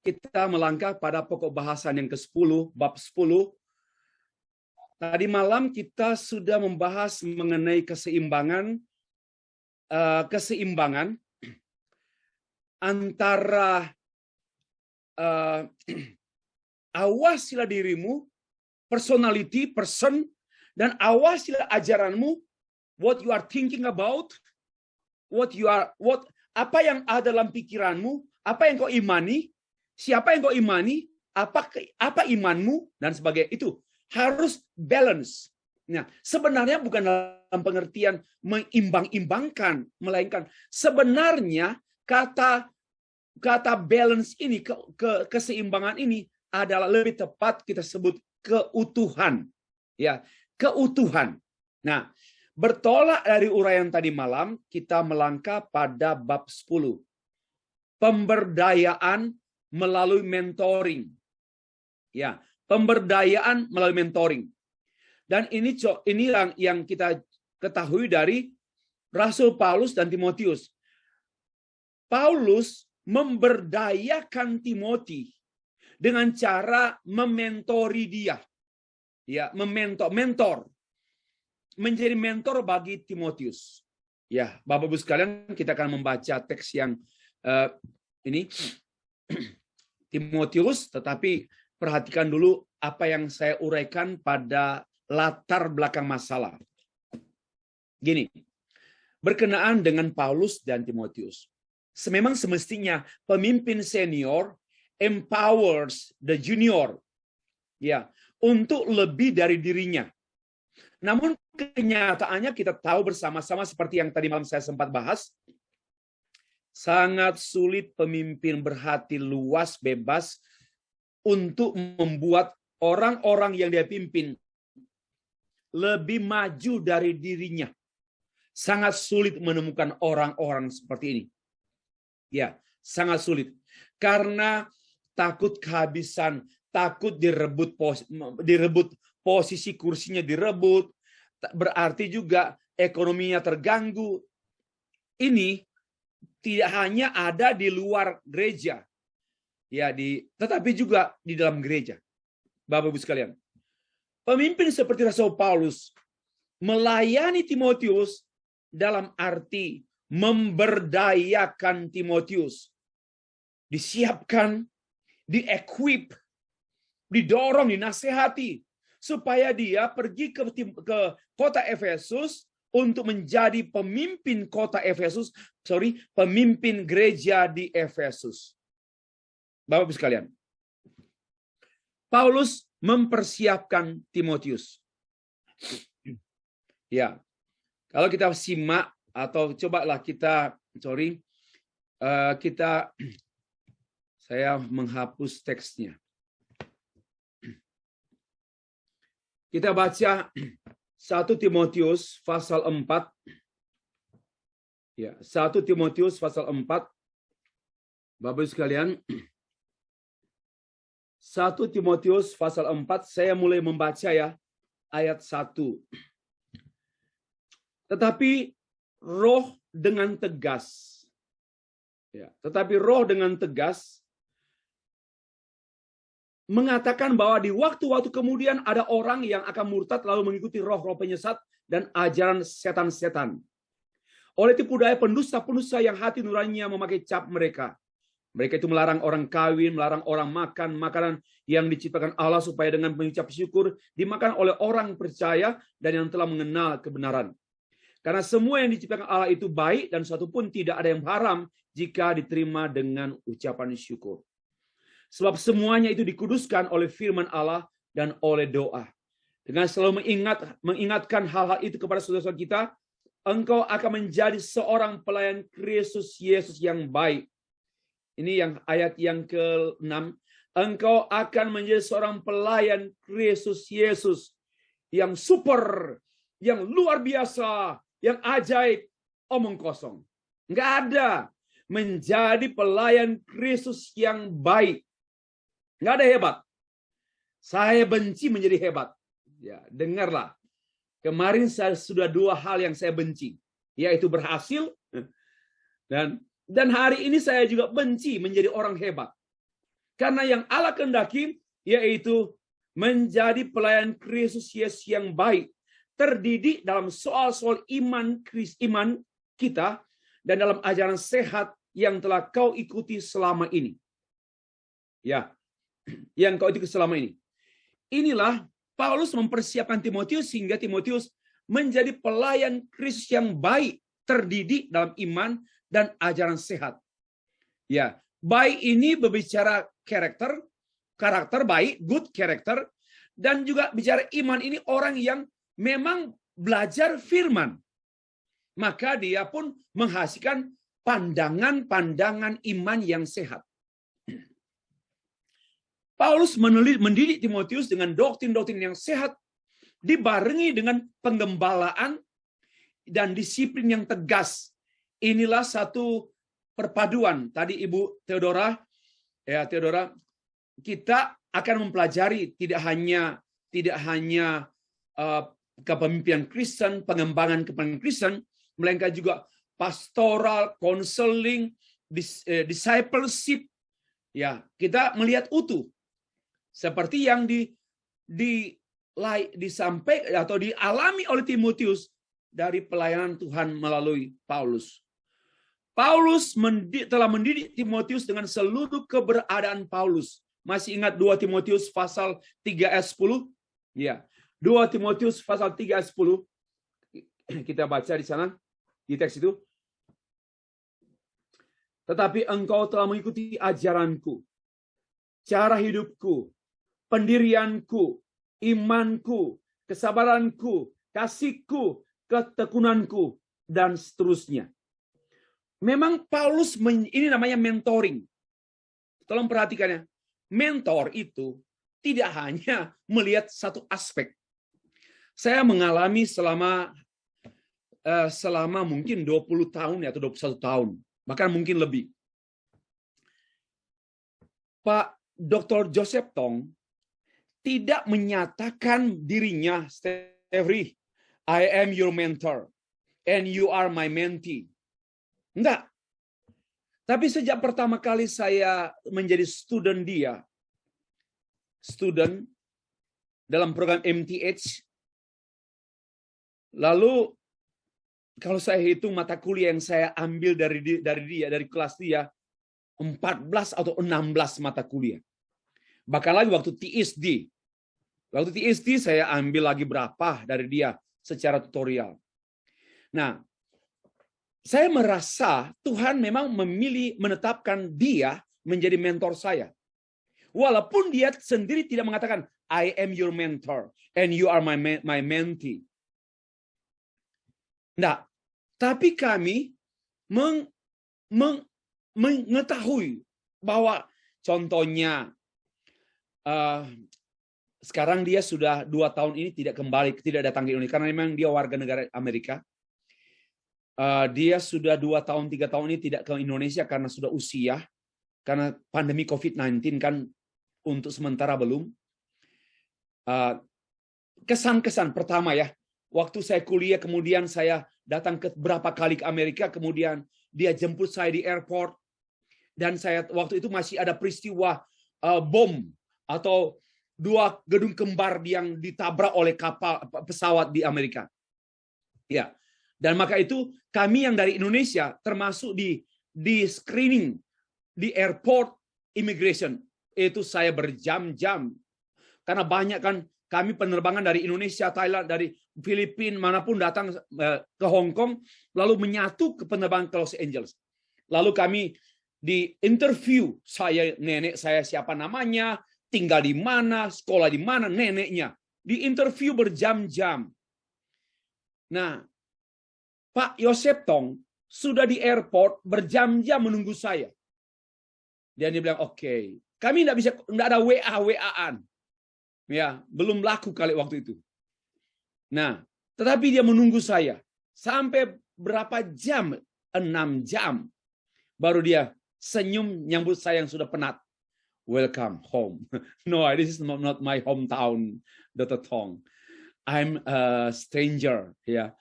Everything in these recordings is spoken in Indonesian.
kita melangkah pada pokok bahasan yang ke-10, bab 10. Tadi malam kita sudah membahas mengenai keseimbangan antara awasilah dirimu, personality, person, dan awasilah ajaranmu, what you are thinking about, apa yang ada dalam pikiranmu, apa yang kau imani, siapa yang kau imani, apa imanmu, dan sebagainya. Itu harus balance. Nah, sebenarnya bukan dalam pengertian mengimbang-imbangkan, melainkan sebenarnya kata balance ini, keseimbangan ini adalah lebih tepat kita sebut keutuhan. Ya, keutuhan. Nah, bertolak dari uraian tadi malam, kita melangkah pada bab 10. Pemberdayaan melalui mentoring. Ya, pemberdayaan melalui mentoring. Dan ini yang kita ketahui dari Rasul Paulus dan Timotius. Paulus memberdayakan Timoti dengan cara mementori dia. Ya, mentor. Menjadi mentor bagi Timotius. Ya, Bapak Ibu sekalian, kita akan membaca teks yang ini Timotius, tetapi perhatikan dulu apa yang saya uraikan pada latar belakang masalah. Gini, berkenaan dengan Paulus dan Timotius. Memang semestinya pemimpin senior empowers the junior, ya, untuk lebih dari dirinya. Namun kenyataannya kita tahu bersama-sama seperti yang tadi malam saya sempat bahas, sangat sulit pemimpin berhati luas, bebas untuk membuat orang-orang yang dia pimpin lebih maju dari dirinya. Sangat sulit menemukan orang-orang seperti ini. Ya, sangat sulit. Karena takut kehabisan, takut direbut posisi kursinya direbut, berarti juga ekonominya terganggu. Ini tidak hanya ada di luar gereja, ya, tetapi juga di dalam gereja. Bapak Ibu sekalian, pemimpin seperti Rasul Paulus melayani Timotius dalam arti memberdayakan Timotius, disiapkan, di-equip, didorong, dinasehati supaya dia pergi ke kota Efesus untuk menjadi pemimpin pemimpin gereja di Efesus. Bapak Ibu sekalian, Paulus mempersiapkan Timotius. Ya, kalau kita simak atau cobalah saya menghapus teksnya. Kita baca 1 Timotius pasal 4. Ya, 1 Timotius pasal 4. Bapak sekalian, 1 Timotius pasal 4, saya mulai membaca ya, ayat 1. Tetapi roh dengan tegas. Ya, tetapi roh dengan tegas mengatakan bahwa di waktu-waktu kemudian ada orang yang akan murtad lalu mengikuti roh-roh penyesat dan ajaran setan-setan. Oleh tipu daya pendusta-pendusta yang hati nuraninya memakai cap mereka. Mereka itu melarang orang kawin, melarang orang makan makanan yang diciptakan Allah supaya dengan mengucap syukur dimakan oleh orang percaya dan yang telah mengenal kebenaran. Karena semua yang diciptakan Allah itu baik dan suatu pun tidak ada yang haram jika diterima dengan ucapan syukur. Sebab semuanya itu dikuduskan oleh firman Allah dan oleh doa. Dengan selalu mengingatkan hal-hal itu kepada saudara-saudara kita, engkau akan menjadi seorang pelayan Kristus Yesus yang baik. Ini yang ayat yang ke-6. Engkau akan menjadi seorang pelayan Kristus Yesus yang super, yang luar biasa, yang ajaib, omong kosong. Enggak ada. Menjadi pelayan Kristus yang baik. Nggak ada hebat. Saya benci menjadi hebat. Ya, dengarlah. Kemarin saya sudah 2 hal yang saya benci, yaitu berhasil dan hari ini saya juga benci menjadi orang hebat. Karena yang Allah kehendaki yaitu menjadi pelayan Kristus Yesus yang baik, terdidik dalam soal-soal iman kita dan dalam ajaran sehat yang telah kau ikuti selama ini. Ya, yang kau ikuti selama ini. Inilah Paulus mempersiapkan Timotius sehingga Timotius menjadi pelayan Kristus yang baik, terdidik dalam iman dan ajaran sehat. Ya, baik ini berbicara karakter baik, good character, dan juga bicara iman ini orang yang memang belajar firman. Maka dia pun menghasilkan pandangan-pandangan iman yang sehat. Paulus mendidik Timotius dengan doktrin-doktrin yang sehat, dibarengi dengan penggembalaan dan disiplin yang tegas. Inilah satu perpaduan. Tadi Ibu Theodora, kita akan mempelajari tidak hanya kepemimpinan Kristen, pengembangan kepemimpinan Kristen, melainkan juga pastoral, counseling, discipleship. Ya, kita melihat utuh seperti yang disampaikan atau dialami oleh Timotius dari pelayanan Tuhan melalui Paulus. Paulus telah mendidik Timotius dengan seluruh keberadaan Paulus. Masih ingat 2 Timotius pasal 3 ayat 10? Ya. 2 Timotius pasal 3 ayat 10. Kita baca di sana, di teks itu. Tetapi engkau telah mengikuti ajaranku, cara hidupku, pendirianku, imanku, kesabaranku, kasihku, ketekunanku, dan seterusnya. Memang Paulus, ini namanya mentoring. Tolong perhatikannya. Mentor itu tidak hanya melihat satu aspek. Saya mengalami selama mungkin 20 tahun atau 21 tahun. Bahkan mungkin lebih. Pak Dr. Joseph Tong tidak menyatakan dirinya, Stevie, I am your mentor and you are my mentee. Enggak. Tapi sejak pertama kali saya menjadi student dalam program MTH, lalu kalau saya hitung mata kuliah yang saya ambil dari kelas dia, 14 atau 16 mata kuliah. Bahkan lagi waktu TSD. Waktu TSD saya ambil lagi berapa dari dia secara tutorial. Nah, saya merasa Tuhan memang menetapkan dia menjadi mentor saya. Walaupun dia sendiri tidak mengatakan, I am your mentor and you are my mentee. Nah, tapi kami mengetahui bahwa contohnya sekarang dia sudah 2 tahun ini tidak datang ke Indonesia karena memang dia warga negara Amerika. Dia sudah 2 tahun 3 tahun ini tidak ke Indonesia karena sudah usia, karena pandemi COVID-19 kan untuk sementara belum. Kesan-kesan pertama ya, waktu saya kuliah kemudian saya datang ke berapa kali ke Amerika, kemudian dia jemput saya di airport dan saya waktu itu masih ada peristiwa bom atau 2 gedung kembar yang ditabrak oleh pesawat di Amerika. Ya. Dan maka itu kami yang dari Indonesia termasuk di screening di airport immigration. Itu saya berjam-jam. Karena banyak kan kami penerbangan dari Indonesia, Thailand, dari Filipina, manapun datang ke Hong Kong, lalu menyatu ke penerbangan ke Los Angeles. Lalu kami di interview nenek saya siapa namanya, tinggal di mana, sekolah di mana, neneknya. Di interview berjam-jam. Nah, Pak Yosef Tong sudah di airport berjam-jam menunggu saya. Dan dia bilang, oke. Kami tidak ada WA-WA-an. Ya, belum laku kali waktu itu. Nah, tetapi dia menunggu saya. Sampai berapa jam? 6 jam. Baru dia senyum nyambut saya yang sudah penat. Welcome home. No, this is not my hometown, Dr. Tong. I'm a stranger. Ya.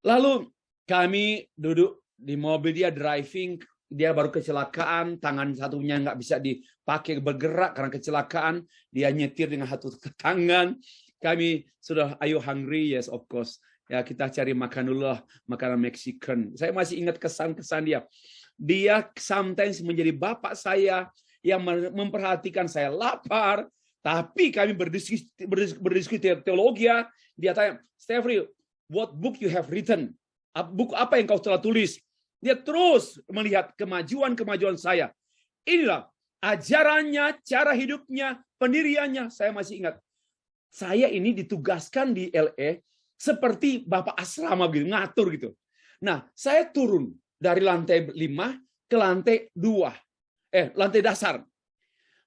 Lalu kami duduk di mobil dia driving dia baru kecelakaan, tangan satunya nggak bisa dipakai bergerak karena kecelakaan. Dia nyetir dengan satu tangan. Kami sudah, are you hungry? Yes, of course. Ya, kita cari makan dulu lah, makanan Mexican. Saya masih ingat kesan-kesan dia. Dia sometimes menjadi bapak saya yang memperhatikan saya lapar, tapi kami berdiskusi teologi. Dia tanya, Stefri, what book you have written? Buku apa yang kau telah tulis? Dia terus melihat kemajuan saya. Inilah ajarannya, cara hidupnya, pendiriannya. Saya masih ingat. Saya ini ditugaskan di LA seperti bapak asrama gitu, ngatur gitu. Nah, saya turun dari lantai 5 ke lantai 2. Lantai dasar.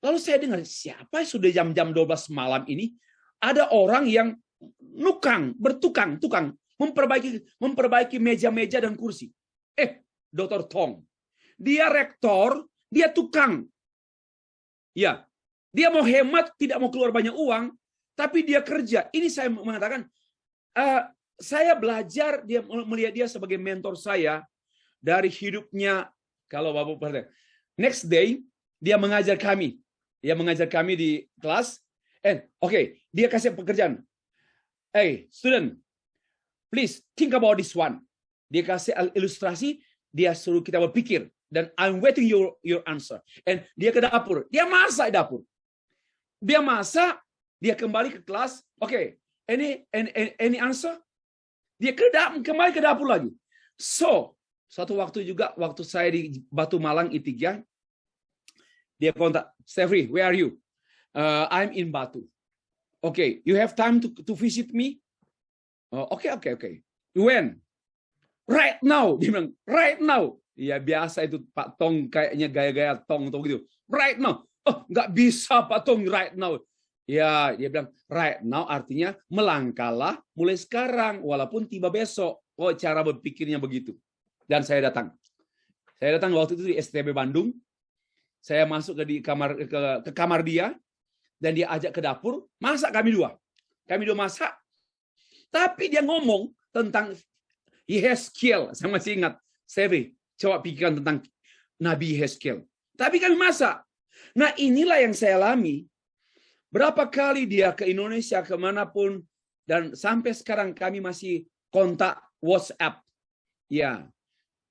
Lalu saya dengar, siapa sudah jam-jam 12 malam ini ada orang yang bertukang memperbaiki meja-meja dan kursi. Dr. Tong. Dia rektor, dia tukang. Ya, dia mau hemat, tidak mau keluar banyak uang, tapi dia kerja. Ini saya mengatakan, saya belajar dia melihat dia sebagai mentor saya dari hidupnya. Kalau Bapak perhatikan, next day dia mengajar kami. Dia mengajar kami di kelas. Dia kasih pekerjaan. Hey, student, please think about this one. Dia kasih ilustrasi, dia suruh kita berpikir. Dan I'm waiting your answer. And dia ke dapur. Dia masak di dapur. Dia masak, dia kembali ke kelas. Any answer? Dia kembali ke dapur lagi. So, satu waktu juga, waktu saya di Batu Malang I3, dia kontak, Stefri, where are you? I'm in Batu. You have time to visit me? Okay. When? Right now. Dia bilang, right now. Ya biasa itu Pak Tong kayaknya gaya-gaya Tong gitu. Right now. Nggak bisa Pak Tong right now. Ya, dia bilang right now artinya melangkahlah mulai sekarang walaupun tiba besok. Cara berpikirnya begitu. Dan saya datang. Saya datang waktu itu di STB Bandung. Saya masuk ke kamar dia dan dia ajak ke dapur, masak kami dua masak. Tapi dia ngomong tentang Yehezkiel. Saya masih ingat. Stefri, coba pikirkan tentang Nabi Yehezkiel. Tapi kami masak. Nah, inilah yang saya alami. Berapa kali dia ke Indonesia, kemanapun, dan sampai sekarang kami masih kontak WhatsApp. Ya,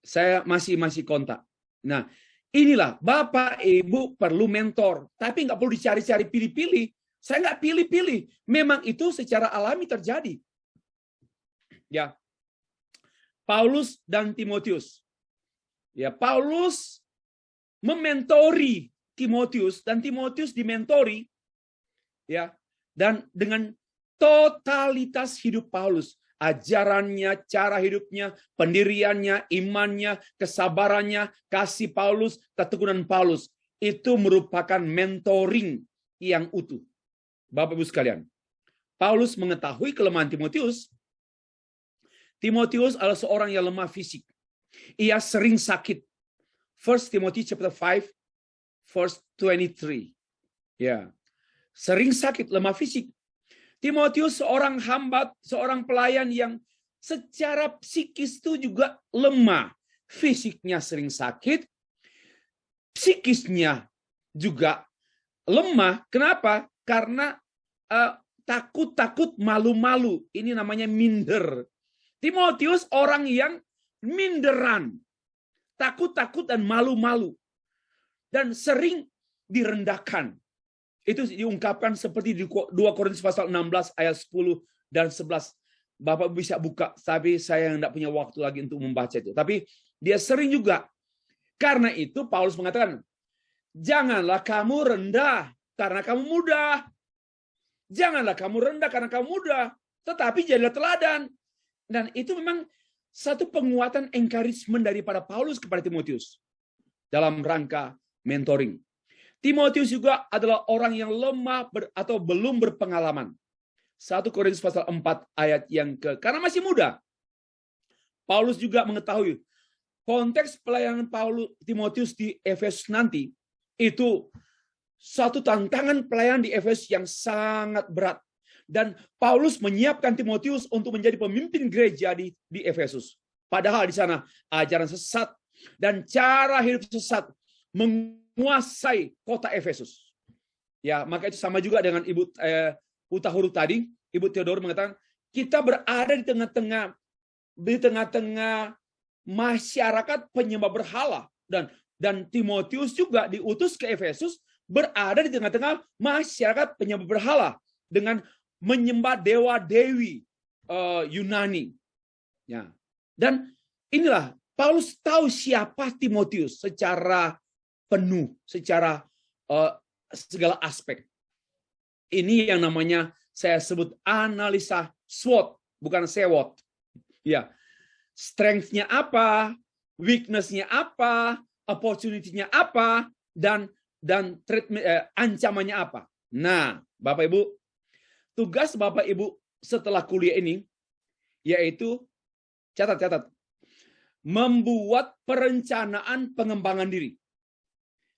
saya masih kontak. Nah, inilah Bapak Ibu perlu mentor, tapi nggak perlu dicari-cari pilih-pilih. Saya nggak pilih-pilih. Memang itu secara alami terjadi. Ya, Paulus dan Timotius. Ya, Paulus mementori Timotius dan Timotius dimentori. Ya, dan dengan totalitas hidup Paulus, ajarannya, cara hidupnya, pendiriannya, imannya, kesabarannya, kasih Paulus, ketekunan Paulus, itu merupakan mentoring yang utuh. Bapak Ibu sekalian, Paulus mengetahui kelemahan Timotius. Timotius adalah seorang yang lemah fisik. Ia sering sakit. 1 Timothy chapter 5 verse 23. Ya. Sering sakit, lemah fisik. Timotius seorang hamba, seorang pelayan yang secara psikis itu juga lemah. Fisiknya sering sakit, psikisnya juga lemah. Kenapa? Karena takut-takut, malu-malu. Ini namanya minder. Timotius orang yang minderan. Takut-takut dan malu-malu. Dan sering direndahkan. Itu diungkapkan seperti di 2 Korintus pasal 16 ayat 10 dan 11. Bapak bisa buka, tapi saya tidak punya waktu lagi untuk membaca itu. Tapi dia sering juga. Karena itu Paulus mengatakan, janganlah kamu rendah karena kamu muda. Janganlah kamu rendah karena kamu muda. Tetapi jadilah teladan. Dan itu memang satu penguatan encouragement daripada Paulus kepada Timotius. Dalam rangka mentoring. Timotius juga adalah orang yang lemah atau belum berpengalaman. 1 Korintus pasal 4 ayat yang karena masih muda. Paulus juga mengetahui konteks pelayanan Timotius di Efesus nanti itu satu tantangan pelayanan di Efesus yang sangat berat. Dan Paulus menyiapkan Timotius untuk menjadi pemimpin gereja di Efesus. Padahal di sana ajaran sesat, dan cara hidup sesat menguasai kota Efesus. Ya, maka itu sama juga dengan Ibu Hutahuru tadi, Ibu Theodore mengatakan kita berada di tengah-tengah masyarakat penyembah berhala, dan Timotius juga diutus ke Efesus berada di tengah-tengah masyarakat penyembah berhala dengan menyembah dewa-dewi Yunani. Ya. Dan inilah Paulus tahu siapa Timotius secara penuh, secara segala aspek. Ini yang namanya saya sebut analisa SWOT, bukan SEWOT. Ya, strength-nya apa, weakness-nya apa, opportunity-nya apa, dan ancamannya apa. Nah, Bapak Ibu, tugas Bapak Ibu setelah kuliah ini yaitu catat, membuat perencanaan pengembangan diri.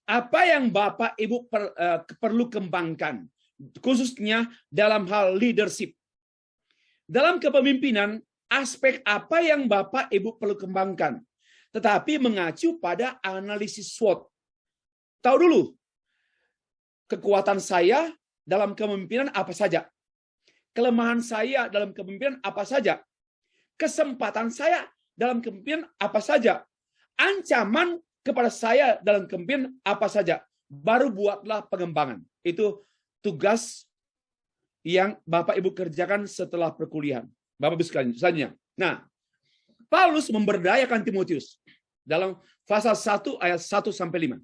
Apa yang Bapak Ibu perlu kembangkan, khususnya dalam hal leadership. Dalam kepemimpinan, aspek apa yang Bapak Ibu perlu kembangkan, tetapi mengacu pada analisis SWOT. Tahu dulu, kekuatan saya dalam kepemimpinan apa saja, kelemahan saya dalam kepemimpinan apa saja, kesempatan saya dalam kepemimpinan apa saja, ancaman kepada saya dalam kepemimpinan apa saja. Baru buatlah pengembangan. Itu tugas yang Bapak Ibu kerjakan setelah perkuliahan. Bapak Ibu sekalian, selanjutnya. Nah, Paulus memberdayakan Timotius dalam pasal 1 ayat 1 sampai 5.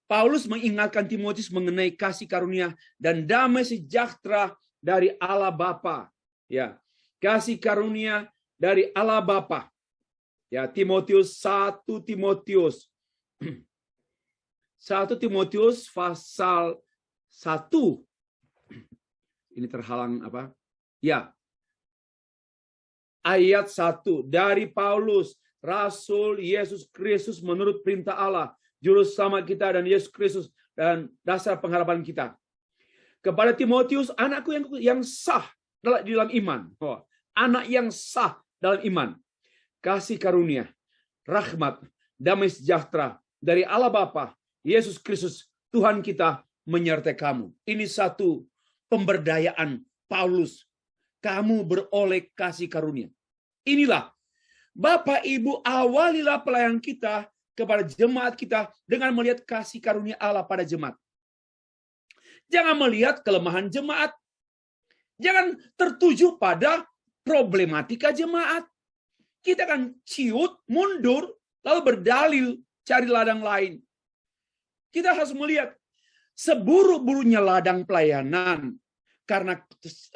Paulus mengingatkan Timotius mengenai kasih karunia dan damai sejahtera dari Allah Bapa. Ya, kasih karunia dari Allah Bapa. Ya, Timotius 1 Timotius 1 Timotius pasal 1. Ini terhalang apa? Ya. Ayat 1, dari Paulus, Rasul Yesus Kristus menurut perintah Allah, Juru Selamat kita dan Yesus Kristus dan dasar pengharapan kita. Kepada Timotius, anakku yang sah dalam iman. Anak yang sah dalam iman. Kasih karunia, rahmat, damai sejahtera dari Allah Bapa, Yesus Kristus, Tuhan kita menyertai kamu. Ini satu pemberdayaan Paulus. Kamu beroleh kasih karunia. Inilah, Bapak Ibu, awalilah pelayanan kita kepada jemaat kita dengan melihat kasih karunia Allah pada jemaat. Jangan melihat kelemahan jemaat. Jangan tertuju pada problematika jemaat. Kita akan ciut, mundur, lalu berdalil, cari ladang lain. Kita harus melihat seburuk-buruknya ladang pelayanan. Karena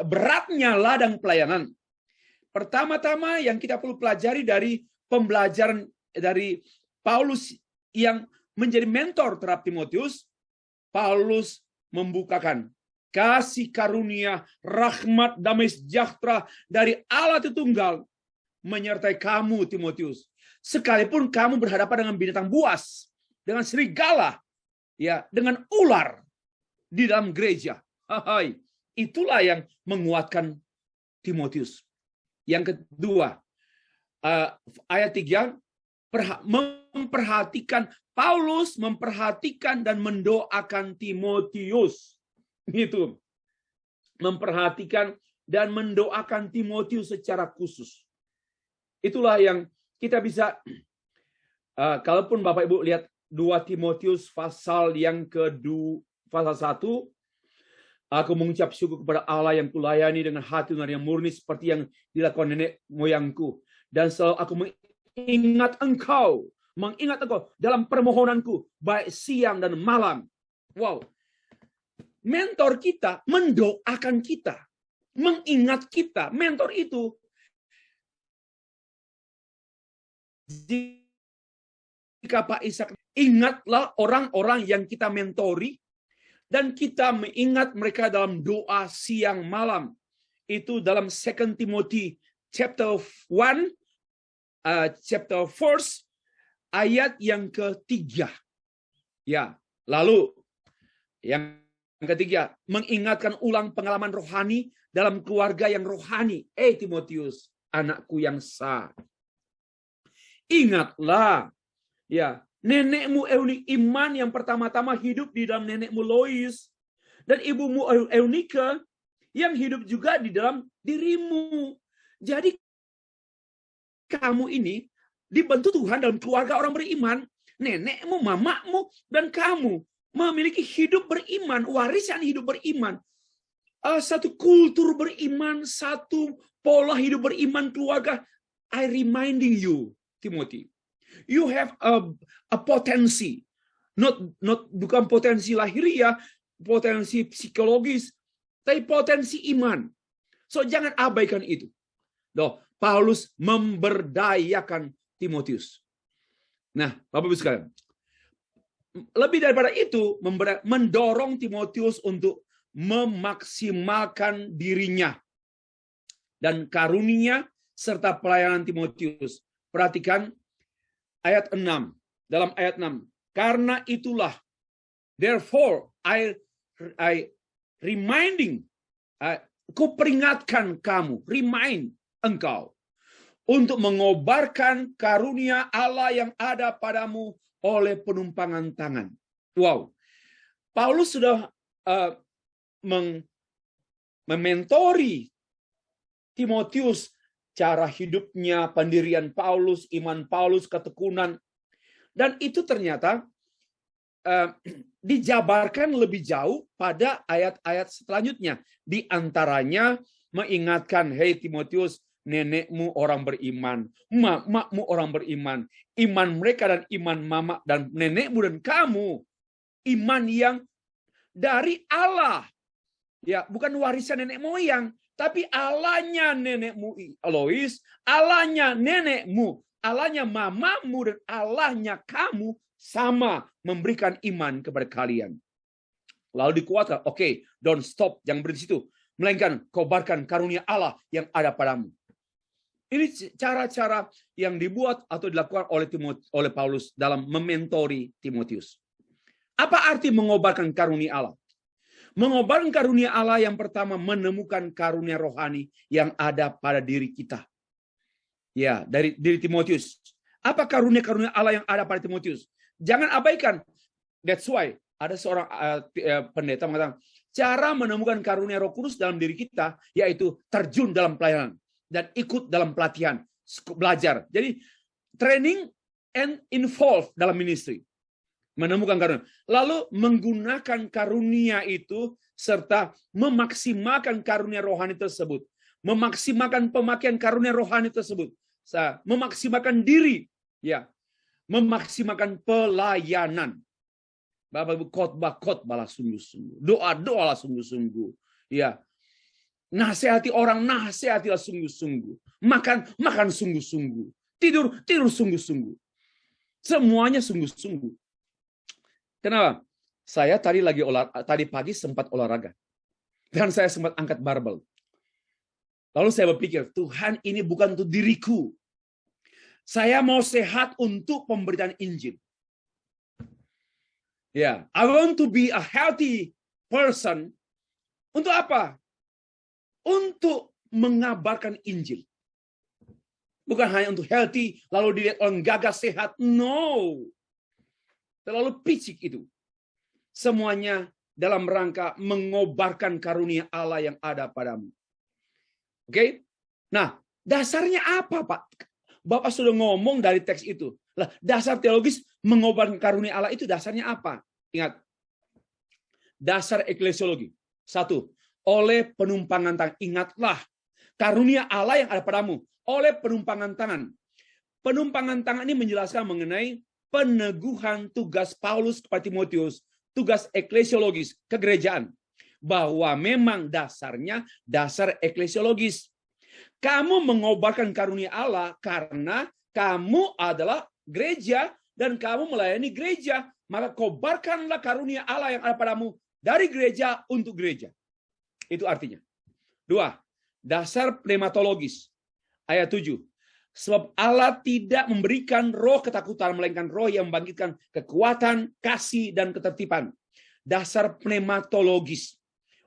beratnya ladang pelayanan. Pertama-tama yang kita perlu pelajari dari pembelajaran dari Paulus yang menjadi mentor terhadap Timotius, Paulus membukakan kasih karunia, rahmat, damai sejahtera dari Allah Tritunggal menyertai kamu, Timotius. Sekalipun kamu berhadapan dengan binatang buas, dengan serigala, ya, dengan ular di dalam gereja. Hai. Itulah yang menguatkan Timotius. Yang kedua, ayat 3, Paulus memperhatikan dan mendoakan Timotius. Itu. Memperhatikan dan mendoakan Timotius secara khusus. Itulah yang kita bisa, kalaupun Bapak Ibu lihat 2 Timotius pasal yang kedua, pasal 1, aku mengucap syukur kepada Allah yang kulayani dengan hati yang murni seperti yang dilakukan nenek moyangku. Dan selalu aku mengingat engkau dalam permohonanku, baik siang dan malam. Wow. Mentor kita mendoakan kita, mengingat kita. Mentor itu, jika Pak Ishak, ingatlah orang-orang yang kita mentori, dan kita mengingat mereka dalam doa siang malam. Itu dalam 2 Timothy chapter 1, chapter 4, ayat yang ketiga. Ya, lalu yang ketiga, mengingatkan ulang pengalaman rohani dalam keluarga yang rohani. Timotius, anakku yang sah. Ingatlah, ya, nenekmu Iman yang pertama-tama hidup di dalam nenekmu Lois, dan ibumu Eunike yang hidup juga di dalam dirimu. Jadi kamu ini dibentuk Tuhan dalam keluarga orang beriman. Nenekmu, mamamu, dan kamu memiliki hidup beriman, warisan hidup beriman. Satu kultur beriman, satu pola hidup beriman keluarga. I reminding you, Timothy, you have a potensi, bukan potensi lahiriah, potensi psikologis, tapi potensi iman. So jangan abaikan itu. Paulus memberdayakan Timotius. Nah, Bapak Ibu sekalian, lebih daripada itu, mendorong Timotius untuk memaksimalkan dirinya dan karunia serta pelayanan Timotius. Perhatikan ayat 6. Dalam ayat 6. Karena itulah, therefore I reminding, ku peringatkan kamu, remind engkau, untuk mengobarkan karunia Allah yang ada padamu oleh penumpangan tangan. Wow. Paulus sudah mementori Timotius, cara hidupnya, pendirian Paulus, iman Paulus, ketekunan. Dan itu ternyata dijabarkan lebih jauh pada ayat-ayat selanjutnya. Di antaranya mengingatkan, hei Timotius, nenekmu orang beriman, mamakmu orang beriman. Iman mereka dan iman mama dan nenekmu dan kamu, iman yang dari Allah. Ya, bukan warisan nenek moyang, tapi Allahnya nenekmu Lois, Allahnya nenekmu, Allahnya mamamu, dan Allahnya kamu sama memberikan iman kepada kalian. Lalu dikuatkan, oke, don't stop, jangan berhenti situ. Melainkan kobarkan karunia Allah yang ada padamu. Ini cara-cara yang dibuat atau dilakukan oleh Paulus dalam mementori Timotius. Apa arti mengobarkan karunia Allah? Mengobarkan karunia Allah yang pertama menemukan karunia rohani yang ada pada diri kita. Ya, dari diri Timotius. Apa karunia-karunia Allah yang ada pada Timotius? Jangan abaikan. That's why ada seorang pendeta mengatakan, cara menemukan karunia Roh Kudus dalam diri kita yaitu terjun dalam pelayanan dan ikut dalam pelatihan, belajar. Jadi training and involve dalam ministry. Menemukan karunia. Lalu menggunakan karunia itu serta memaksimalkan karunia rohani tersebut. Memaksimalkan pemakaian karunia rohani tersebut. Memaksimalkan diri. Ya, memaksimalkan pelayanan. Bapak Ibu, khotbah sungguh-sungguh. Doa sungguh-sungguh. Ya. Nasihati orang, nasihatilah sungguh-sungguh. Makan sungguh-sungguh. Tidur sungguh-sungguh. Semuanya sungguh-sungguh. Kenapa? Saya tadi pagi sempat olahraga. Dan saya sempat angkat barbel. Lalu saya berpikir, Tuhan, ini bukan untuk diriku. Saya mau sehat untuk pemberitaan Injil. Ya, I want to be a healthy person. Untuk apa? Untuk mengabarkan Injil. Bukan hanya untuk healthy, lalu dilihat orang gagas sehat. No. Terlalu picik itu. Semuanya dalam rangka mengobarkan karunia Allah yang ada padamu. Oke? Nah, dasarnya apa, Pak? Bapak sudah ngomong dari teks itu. Lah, dasar teologis mengobarkan karunia Allah itu dasarnya apa? Ingat. Dasar eklesiologi. 1. Oleh penumpangan tangan. Ingatlah. Karunia Allah yang ada padamu. Oleh penumpangan tangan. Penumpangan tangan ini menjelaskan mengenai peneguhan tugas Paulus kepada Timotius, tugas eklesiologis, kegerejaan, bahwa memang dasarnya dasar eklesiologis. Kamu mengobarkan karunia Allah karena kamu adalah gereja dan kamu melayani gereja, maka kobarkanlah karunia Allah yang ada padamu dari gereja untuk gereja. Itu artinya. 2. Dasar pneumatologis. Ayat 7. Sebab Allah tidak memberikan roh ketakutan, melainkan roh yang membangkitkan kekuatan, kasih, dan ketertiban. Dasar pneumatologis.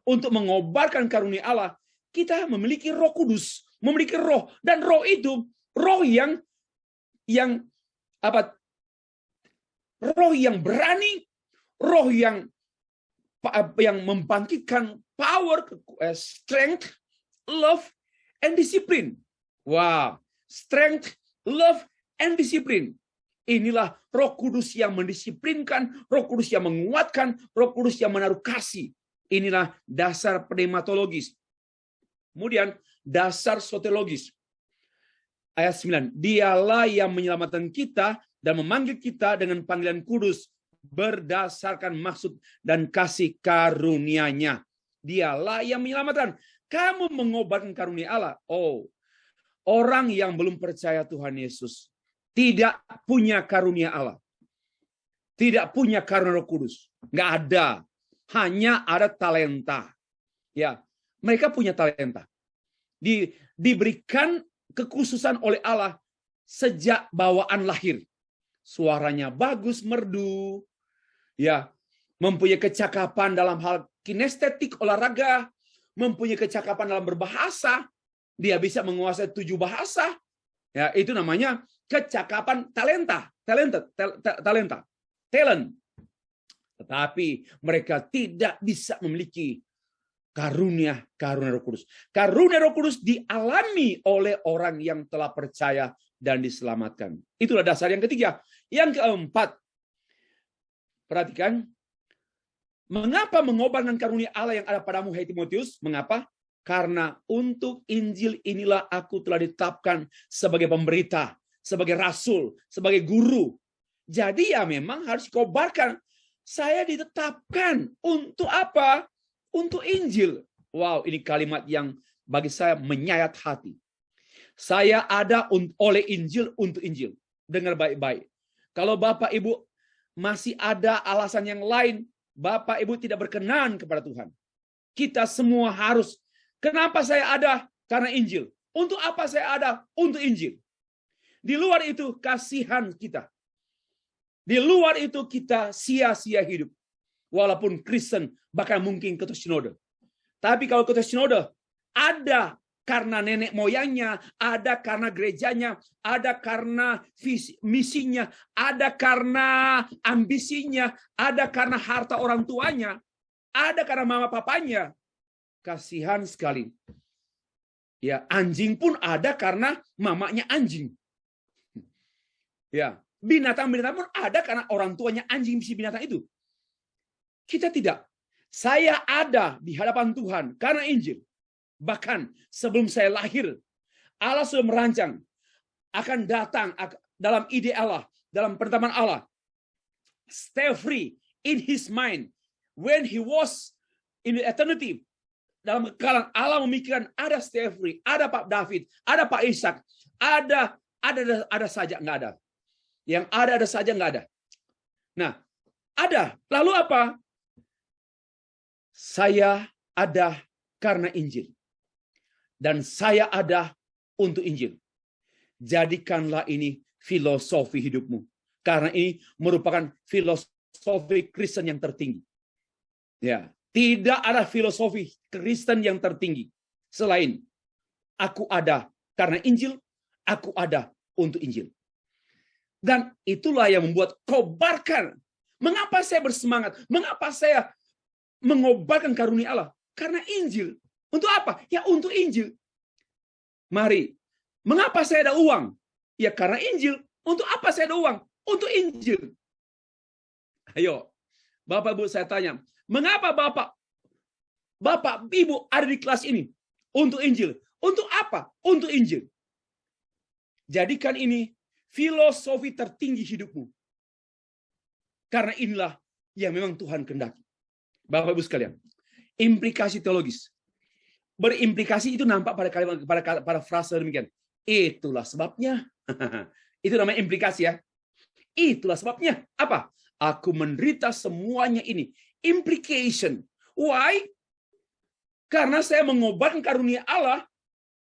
Untuk mengobarkan karunia Allah, kita memiliki Roh Kudus, memiliki roh. Dan roh itu, roh yang Apa? Roh yang berani, roh yang membangkitkan power, strength, love, and discipline. Wow, strength, love, and discipline. Inilah Roh Kudus yang mendisiplinkan, Roh Kudus yang menguatkan, Roh Kudus yang menaruh kasih. Inilah dasar pneumatologis. Kemudian dasar soteriologis. Ayat 9. Dialah yang menyelamatkan kita dan memanggil kita dengan panggilan kudus berdasarkan maksud dan kasih karunia-Nya. Dialah yang menyelamatkan. Kamu mengobarkan karunia Allah. Oh, orang yang belum percaya Tuhan Yesus tidak punya karunia Allah. Tidak punya karunia Roh Kudus. Nggak ada. Hanya ada talenta. Ya, mereka punya talenta. Diberikan kekhususan oleh Allah sejak bawaan lahir. Suaranya bagus, merdu. Ya, mempunyai kecakapan dalam hal kinestetik, olahraga, mempunyai kecakapan dalam berbahasa. Dia bisa menguasai 7 bahasa. Ya, itu namanya kecakapan talent. Tetapi mereka tidak bisa memiliki karunia Roh Kudus. Karunia Roh Kudus dialami oleh orang yang telah percaya dan diselamatkan. Itulah dasar yang ketiga. Yang keempat, perhatikan, mengapa mengobarkan karunia Allah yang ada padamu, hai Timotius? Mengapa? Karena untuk Injil inilah aku telah ditetapkan sebagai pemberita, sebagai rasul, sebagai guru. Jadi ya memang harus dikobarkan. Saya ditetapkan untuk apa? Untuk Injil. Wow, ini kalimat yang bagi saya menyayat hati. Saya ada oleh Injil untuk Injil. Dengar baik-baik. Kalau Bapak Ibu masih ada alasan yang lain, Bapak Ibu tidak berkenan kepada Tuhan. Kita semua harus. Kenapa saya ada? Karena Injil. Untuk apa saya ada? Untuk Injil. Di luar itu kasihan kita. Di luar itu kita sia-sia hidup. Walaupun Kristen, bahkan mungkin ketua sinode. Tapi kalau ketua sinode, ada karena nenek moyangnya, ada karena gerejanya, ada karena misinya, ada karena ambisinya, ada karena harta orang tuanya, ada karena mama papanya. Kasihan sekali. Ya, anjing pun ada karena mamanya anjing. Ya, binatang-binatang pun ada karena orang tuanya anjing si binatang itu. Kita tidak. Saya ada di hadapan Tuhan karena Injil. Bahkan sebelum saya lahir, Allah sudah merancang akan datang dalam ide Allah, dalam pertamaan Allah. Stay free in his mind when he was in the eternity. Dalam kekalahan Allah memikirkan ada stay free, ada Pak David, ada Pak Ishak, ada saja nggak ada. Yang ada saja nggak ada. Nah, ada. Lalu apa? Saya ada karena Injil. Dan saya ada untuk Injil. Jadikanlah ini filosofi hidupmu. Karena ini merupakan filosofi Kristen yang tertinggi. Ya, tidak ada filosofi Kristen yang tertinggi selain aku ada karena Injil, aku ada untuk Injil. Dan itulah yang membuat kobarkan. Mengapa saya bersemangat? Mengapa saya mengobarkan karunia Allah? Karena Injil. Untuk apa? Ya untuk Injil. Mari. Mengapa saya ada uang? Ya karena Injil. Untuk apa saya ada uang? Untuk Injil. Ayo. Bapak Ibu saya tanya. Mengapa Bapak Ibu ada di kelas ini? Untuk Injil. Untuk apa? Untuk Injil. Jadikan ini filosofi tertinggi hidupmu. Karena inilah yang memang Tuhan kehendaki. Bapak Ibu sekalian, implikasi teologis. Berimplikasi itu nampak pada kalimat, pada frase demikian. Itulah sebabnya. Itu namanya implikasi ya. Itulah sebabnya. Apa? Aku menderita semuanya ini. Implication. Why? Karena saya mengobarkan karunia Allah.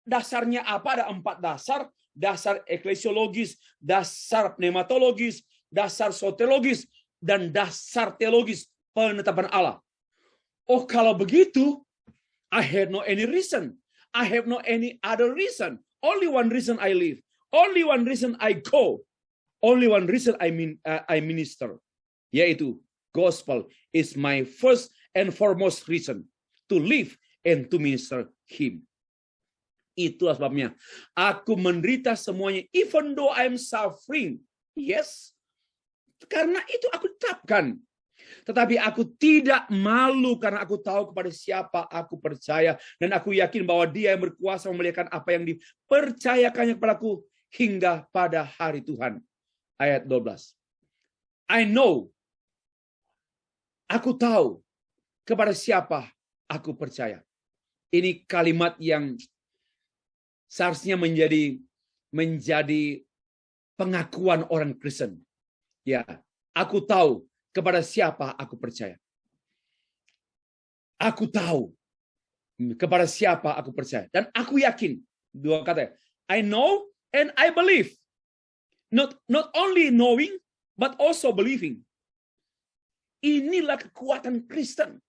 Dasarnya apa? Ada 4 dasar. Dasar eklesiologis, dasar pneumatologis, dasar soteriologis, dan dasar teologis penetapan Allah. Oh, kalau begitu, I have no any reason. I have no any other reason. Only one reason I live. Only one reason I go. only one reason I minister, yaitu gospel is my first and foremost reason to live and to minister Him. Itulah sebabnya aku menderita semuanya, even though I'm suffering. Yes, karena itu aku tetapkan. Tetapi aku tidak malu karena aku tahu kepada siapa aku percaya. Dan aku yakin bahwa Dia yang berkuasa memuliakan apa yang dipercayakannya kepadaku hingga pada hari Tuhan. Ayat 12. I know, aku tahu kepada siapa aku percaya. Ini kalimat yang seharusnya menjadi pengakuan orang Kristen. Ya, aku tahu kepada siapa aku percaya. Aku tahu kepada siapa aku percaya. Dan aku yakin. Dua kata. I know and I believe. Not only knowing, but also believing. Inilah kekuatan Kristen.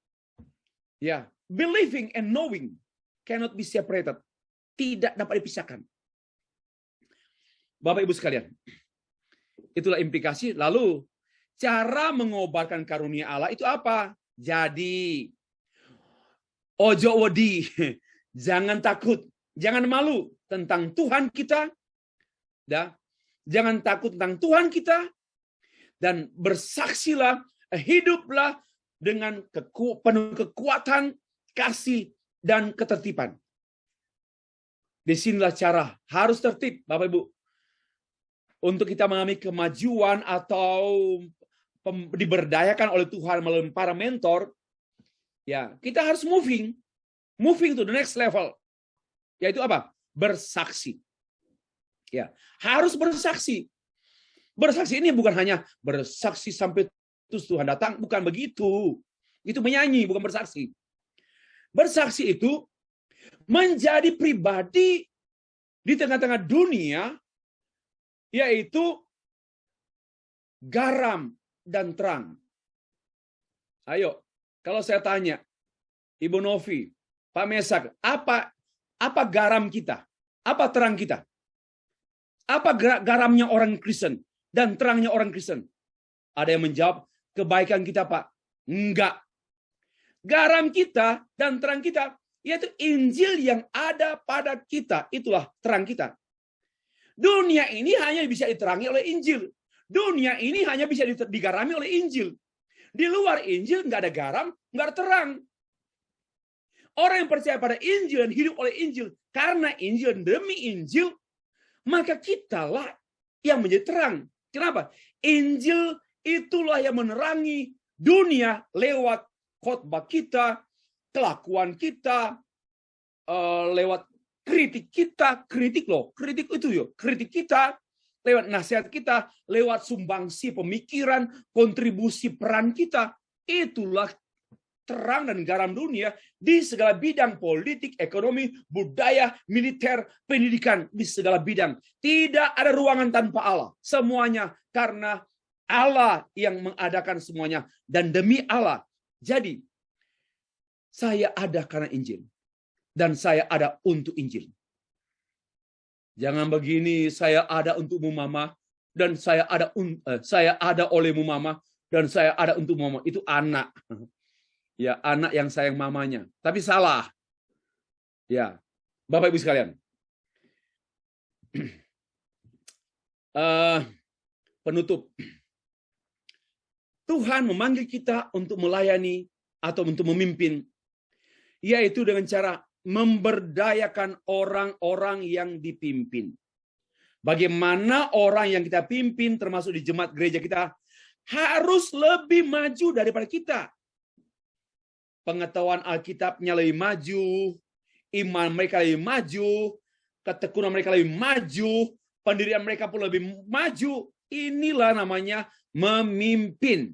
Ya, believing and knowing cannot be separated. Tidak dapat dipisahkan. Bapak Ibu sekalian, itulah implikasi. Lalu, cara mengobarkan karunia Allah itu apa? Jadi, ojo wedi, jangan takut, jangan malu tentang Tuhan kita, jangan takut tentang Tuhan kita, dan bersaksilah, hiduplah dengan penuh kekuatan, kasih, dan ketertiban. Disinilah cara harus tertib, Bapak Ibu. Untuk kita mengalami kemajuan atau diberdayakan oleh Tuhan melalui para mentor, ya kita harus moving to the next level. Yaitu apa? Bersaksi. Ya, harus bersaksi. Bersaksi ini bukan hanya bersaksi sampai terus Tuhan datang, bukan begitu. Itu menyanyi, bukan bersaksi. Bersaksi itu menjadi pribadi di tengah-tengah dunia, yaitu garam dan terang. Ayo, kalau saya tanya, Ibu Novi, Pak Mesak, apa garam kita? Apa terang kita? Apa garamnya orang Kristen dan terangnya orang Kristen? Ada yang menjawab, kebaikan kita, Pak. Enggak. Garam kita dan terang kita, yaitu Injil yang ada pada kita. Itulah terang kita. Dunia ini hanya bisa diterangi oleh Injil. Dunia ini hanya bisa digarami oleh Injil. Di luar Injil nggak ada garam, nggak ada terang. Orang yang percaya pada Injil dan hidup oleh Injil, karena Injil demi Injil, maka kitalah yang menjadi terang. Kenapa? Injil itulah yang menerangi dunia lewat khotbah kita, kelakuan kita, lewat kritik kita, kritik kita, lewat nasihat kita, lewat sumbangsi pemikiran, kontribusi peran kita. Itulah terang dan garam dunia di segala bidang politik, ekonomi, budaya, militer, pendidikan, di segala bidang. Tidak ada ruangan tanpa Allah. Semuanya karena Allah yang mengadakan semuanya dan demi Allah. Jadi, saya ada karena Injil. Dan saya ada untuk Injil. Jangan begini, saya ada untukmu mama, dan saya ada olehmu mama, dan saya ada untuk mama. Itu anak. Ya, anak yang sayang mamanya. Tapi salah. Ya, Bapak Ibu sekalian. Penutup. Tuhan memanggil kita untuk melayani atau untuk memimpin, yaitu dengan cara memberdayakan orang-orang yang dipimpin. Bagaimana orang yang kita pimpin, termasuk di jemaat gereja kita, harus lebih maju daripada kita. Pengetahuan Alkitabnya lebih maju, iman mereka lebih maju, ketekunan mereka lebih maju, pendirian mereka pun lebih maju. Inilah namanya memimpin.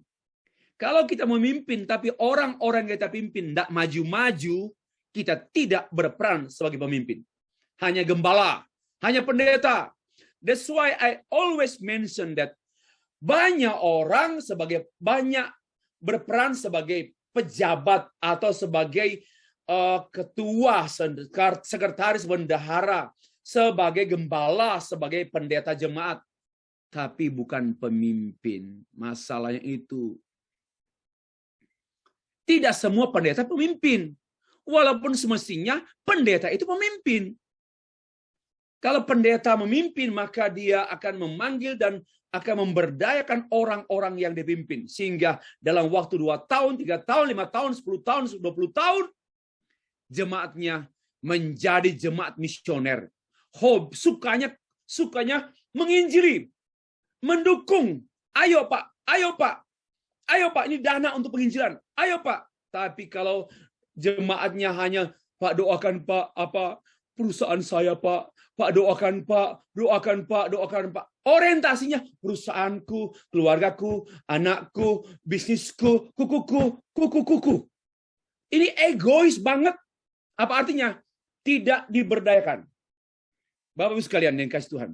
Kalau kita memimpin, tapi orang-orang yang kita pimpin tidak maju-maju, kita tidak berperan sebagai pemimpin. Hanya gembala, hanya pendeta. That's why I always mention that banyak orang banyak berperan sebagai pejabat atau sebagai ketua, sekretaris bendahara, sebagai gembala, sebagai pendeta jemaat. tapi bukan pemimpin. Masalahnya itu. Tidak semua pendeta pemimpin. Walaupun semestinya pendeta itu pemimpin. Kalau pendeta memimpin, maka dia akan memanggil dan akan memberdayakan orang-orang yang dipimpin. Sehingga dalam waktu 2 tahun, 3 tahun, 5 tahun, 10 tahun, 20 tahun, jemaatnya menjadi jemaat misioner. Sukanya menginjili, mendukung. Ayo Pak, ayo Pak. Ayo Pak, ini dana untuk penginjilan. Ayo Pak. Tapi kalau jemaatnya hanya, Pak doakan Pak, perusahaan saya Pak. Pak doakan Pak, doakan Pak, doakan Pak. Orientasinya perusahaanku, keluargaku, anakku, bisnisku, kuku. Ini egois banget. Apa artinya? Tidak diberdayakan. Bapak Ibu sekalian yang kasih Tuhan.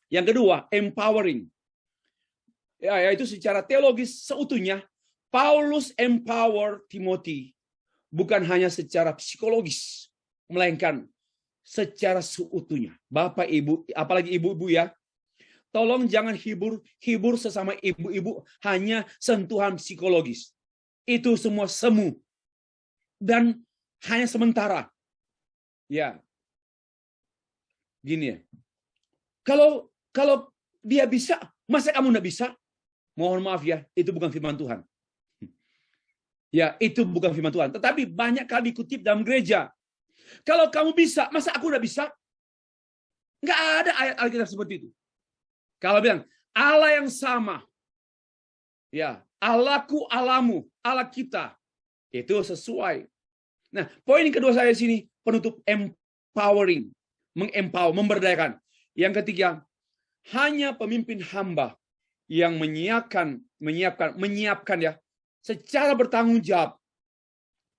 Yang kedua, empowering. Yaitu secara teologis seutuhnya, Paulus empower Timothy bukan hanya secara psikologis, melainkan secara seutuhnya. Bapak, Ibu, apalagi ibu-ibu ya, tolong jangan hibur sesama ibu-ibu hanya sentuhan psikologis. Itu semua semu dan hanya sementara. Ya, gini ya. Kalau dia bisa, masa kamu nggak bisa? Mohon maaf ya, itu bukan firman Tuhan. Ya, itu bukan firman Tuhan. Tetapi banyak kali dikutip dalam gereja. Kalau kamu bisa, masa aku nggak bisa? Nggak ada ayat Alkitab seperti itu. Kalau bilang, Allah yang sama. Ya, Allahku, Allahmu, Allah kita. Itu sesuai. Nah, poin kedua saya di sini, penutup empowering. Mengempower, memberdayakan. Yang ketiga, hanya pemimpin hamba yang menyiapkan ya secara bertanggung jawab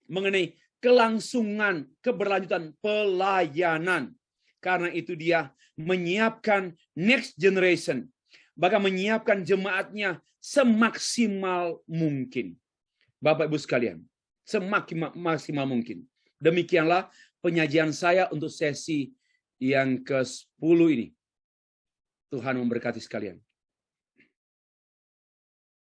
mengenai kelangsungan, keberlanjutan pelayanan. Karena itu dia menyiapkan next generation, bahkan menyiapkan jemaatnya semaksimal mungkin. Bapak Ibu sekalian, semaksimal mungkin. Demikianlah penyajian saya untuk sesi yang ke-10 ini. Tuhan memberkati sekalian.